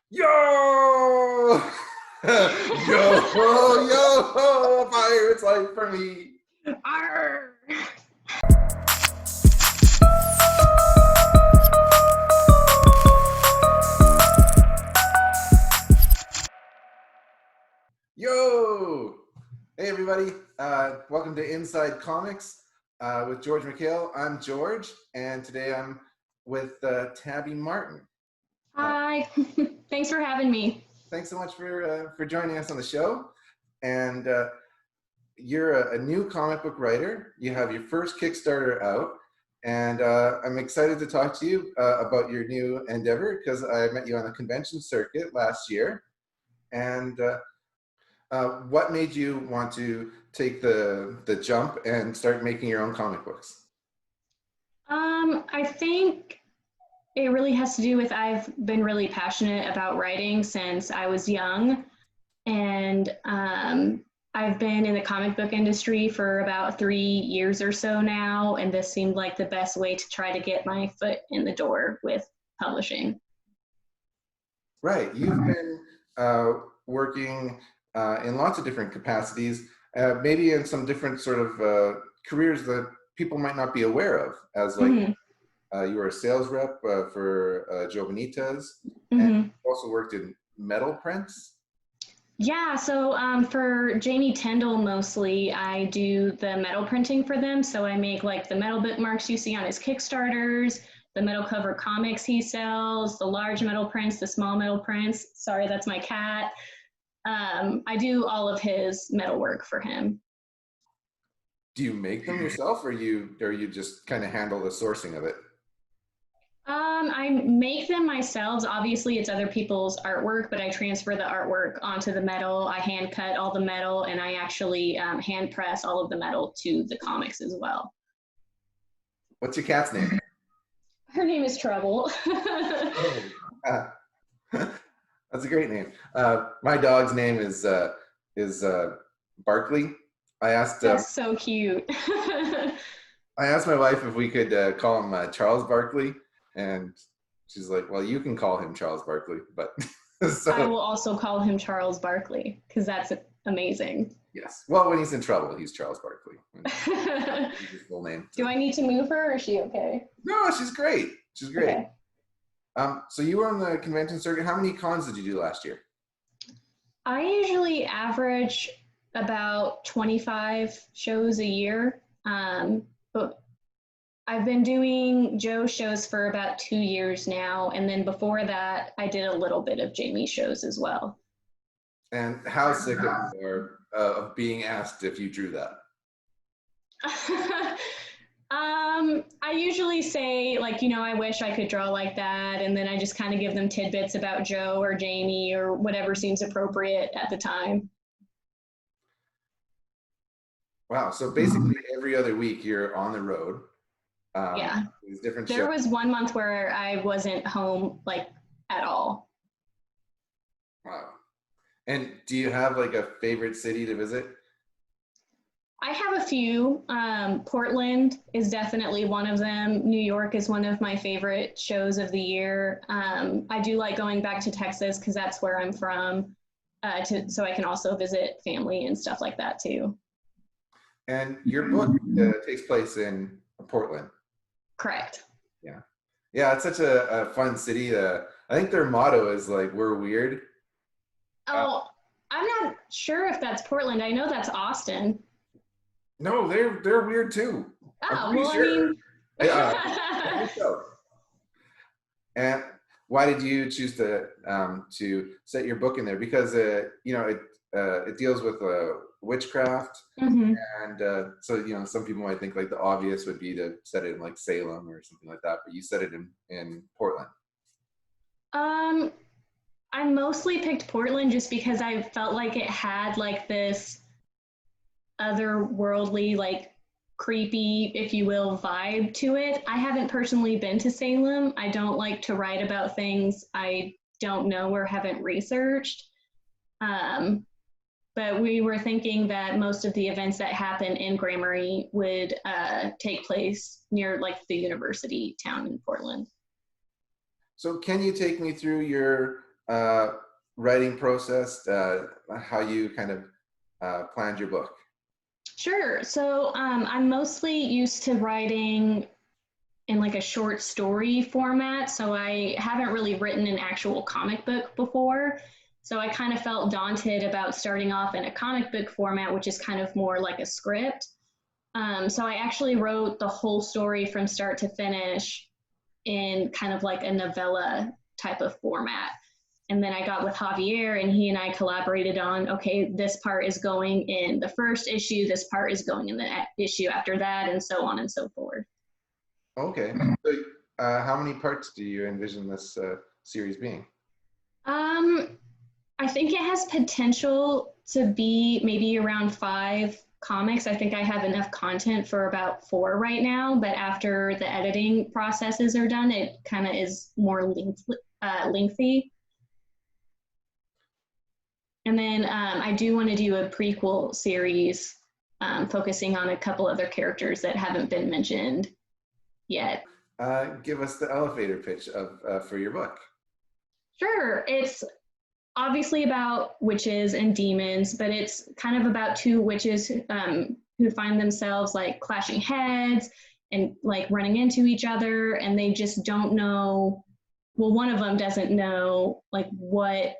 Yo! Yo! Pirate's life for me. Arr! Yo! Hey everybody, welcome to Inside Comics with George MICHAIL. I'm George, and today I'm with Tabby Martin. Hi, thanks for having me. Thanks so much for joining us on the show. And you're a new comic book writer. You have your first Kickstarter out, and I'm excited to talk to you about your new endeavor because I met you on the convention circuit last year. And what made you want to take the jump and start making your own comic books? I think it really has to do with I've been really passionate about writing since I was young, and I've been in the comic book industry for about 3 years or so now, and this seemed like the best way to try to get my foot in the door with publishing. Right, you've been working in lots of different capacities, maybe in some different sort of careers that people might not be aware of, as like you were a sales rep for Joe Benitez, and you also worked in metal prints. Yeah, so for Jamie Tyndall mostly, I do the metal printing for them. So I make like the metal bookmarks you see on his Kickstarters, the metal cover comics he sells, the large metal prints, the small metal prints. Sorry, that's my cat. I do all of his metal work for him. Do you make them yourself, or you just kind of handle the sourcing of it? I make them myself. Obviously, it's other people's artwork, but I transfer the artwork onto the metal. I hand cut all the metal, and I actually hand press all of the metal to the comics as well. What's your cat's name? Her name is Trouble. That's a great name. My dog's name is Barkley. I asked. That's so cute. I asked my wife if we could call him Charles Barkley, and she's like, "Well, you can call him Charles Barkley, but." So, I will also call him Charles Barkley because that's amazing. Yes. Well, when he's in trouble, he's Charles Barkley. His full name. Do I need to move her, or is she okay? No, she's great. She's great. Okay. So you were on the convention circuit. How many cons did you do last year? I usually average about 25 shows a year, but I've been doing Joe shows for about 2 years now, and then before that, I did a little bit of Jamie shows as well. And how sick of being asked if you drew that? I usually say, like, you know, I wish I could draw like that, and then I just kind of give them tidbits about Joe or Jamie or whatever seems appropriate at the time. Wow, so basically every other week you're on the road. Yeah. These different There shows. was 1 month where I wasn't home, like, at all. Wow. And do you have like a favorite city to visit? I have a few. Portland is definitely one of them. New York is one of my favorite shows of the year. I do like going back to Texas because that's where I'm from, so I can also visit family and stuff like that too. And your book takes place in Portland. Correct. Yeah. Yeah, it's such a fun city. I think their motto is like, "We're weird." Oh, I'm not sure if that's Portland. I know that's Austin. No, they're weird too. Oh, well, sure. I mean. So. And why did you choose to set your book in there? Because you know, it deals with witchcraft, and so you know, some people might think like the obvious would be to set it in like Salem or something like that, but you set it in Portland. I mostly picked Portland just because I felt like it had like this otherworldly, like creepy, if you will, vibe to it. I haven't personally been to Salem. I don't like to write about things I don't know or haven't researched. But we were thinking that most of the events that happen in Gramarye would take place near like the university town in Portland. So can you take me through your writing process, how you kind of planned your book? Sure. So I'm mostly used to writing in like a short story format. So I haven't really written an actual comic book before. So I kind of felt daunted about starting off in a comic book format, which is kind of more like a script. So I actually wrote the whole story from start to finish in kind of like a novella type of format. And then I got with Javier and he and I collaborated on, okay, this part is going in the first issue, this part is going in the issue after that, and so on and so forth. Okay. So, how many parts do you envision this series being? I think it has potential to be maybe around 5 comics. I think I have enough content for about 4 right now, but after the editing processes are done, it kind of is more lengthy. And then I do want to do a prequel series focusing on a couple other characters that haven't been mentioned yet. Give us the elevator pitch of for your book. Sure. It's obviously about witches and demons, but it's kind of about 2 witches who find themselves like clashing heads and like running into each other, and they just don't know. Well, one of them doesn't know like what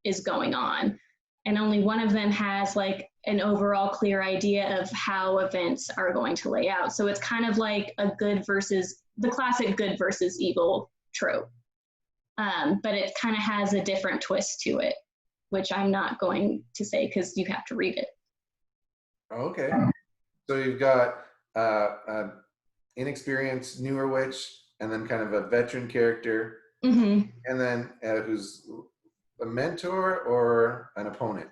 is going on, and only one of them has like an overall clear idea of how events are going to lay out. So it's kind of like a good versus the classic good versus evil trope. But it kind of has a different twist to it, which I'm not going to say because you have to read it. Okay. So you've got an inexperienced newer witch, and then kind of a veteran character, Mm-hmm. and then who's a mentor or an opponent?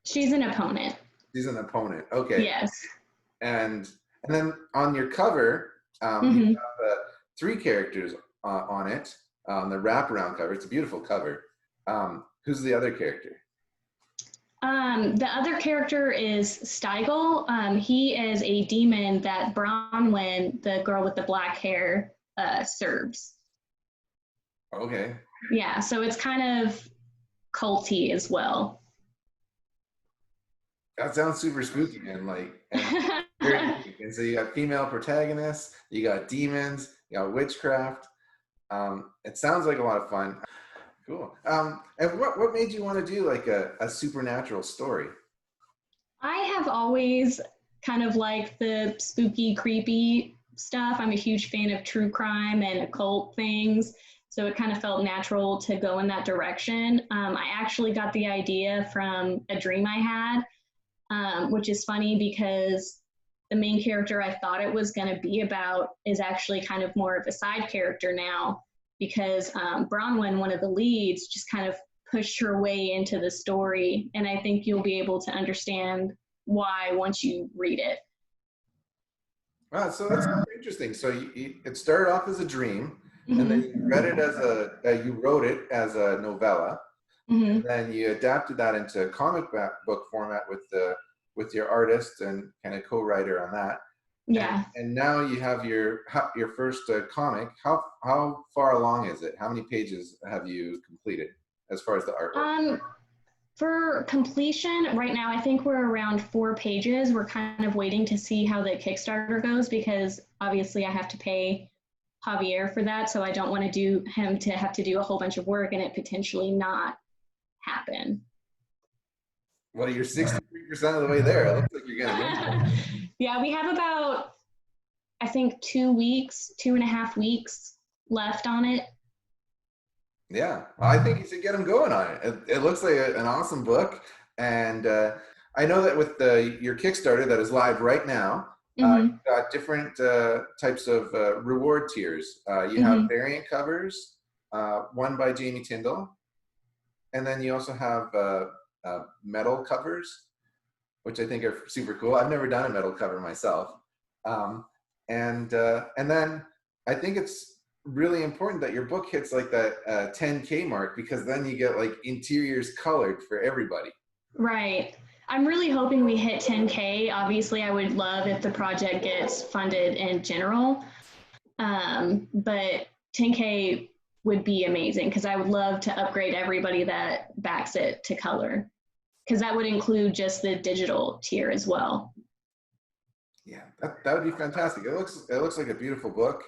She's an opponent. She's an opponent. Okay. Yes. And then on your cover, you have 3 characters on it. The wraparound cover. It's a beautiful cover. Who's the other character? The other character is Steigel. He is a demon that Bronwyn, the girl with the black hair, serves. Okay. Yeah, so it's kind of culty as well. That sounds super spooky, man. And so you got female protagonists, you got demons, you got witchcraft. It sounds like a lot of fun. Cool. And what made you want to do like a supernatural story? I have always kind of liked the spooky, creepy stuff. I'm a huge fan of true crime and occult things, so it kind of felt natural to go in that direction. I actually got the idea from a dream I had, which is funny because the main character I thought it was going to be about is actually kind of more of a side character now, because Bronwyn, one of the leads, just kind of pushed her way into the story, and I think you'll be able to understand why once you read it. Wow, so that's interesting. So it started off as a dream, and then you read it as you wrote it as a novella, and then you adapted that into a comic book format with your artist and kind of co-writer on that. Yeah. And now you have your first comic. How far along is it? How many pages have you completed as far as the artwork? For completion, right now, I think we're around 4 pages. We're kind of waiting to see how the Kickstarter goes because obviously I have to pay Javier for that. So I don't want to have to do a whole bunch of work and it potentially not happen. Well, you're 63% of the way there. It looks like you're going to win. Yeah, we have about, I think, 2.5 weeks left on it. Yeah, I think you should get them going on it. It looks like an awesome book. And I know that with your Kickstarter that is live right now, you've got different types of reward tiers. You have variant covers, one by Jamie Tyndall. And then you also have metal covers, which I think are super cool. I've never done a metal cover myself. And then I think it's really important that your book hits like that 10K mark, because then you get like interiors colored for everybody. Right. I'm really hoping we hit 10K. Obviously, I would love if the project gets funded in general. But 10K would be amazing, because I would love to upgrade everybody that backs it to color, because that would include just the digital tier as well. Yeah, that would be fantastic. It looks like a beautiful book,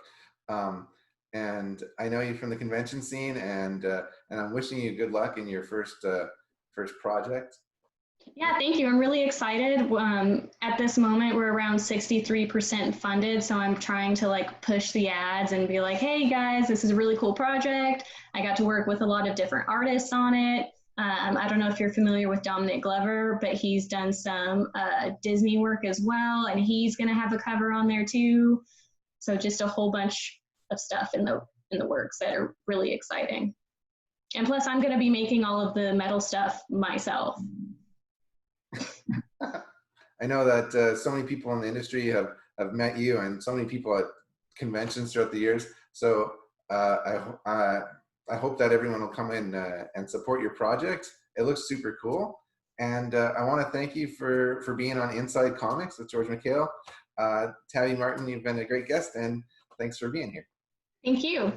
and I know you from the convention scene, and I'm wishing you good luck in your first project. Yeah, thank you. I'm really excited. At this moment, we're around 63% funded, so I'm trying to like push the ads and be like, hey guys, this is a really cool project. I got to work with a lot of different artists on it. I don't know if you're familiar with Dominic Glover, but he's done some Disney work as well, and he's going to have a cover on there too. So just a whole bunch of stuff in the works that are really exciting. And plus, I'm going to be making all of the metal stuff myself. I know that so many people in the industry have met you, and so many people at conventions throughout the years. So I hope that everyone will come in and support your project. It looks super cool. And I want to thank you for being on Inside Comics with George MICHAIL. Tabby Martin, you've been a great guest, and thanks for being here. Thank you.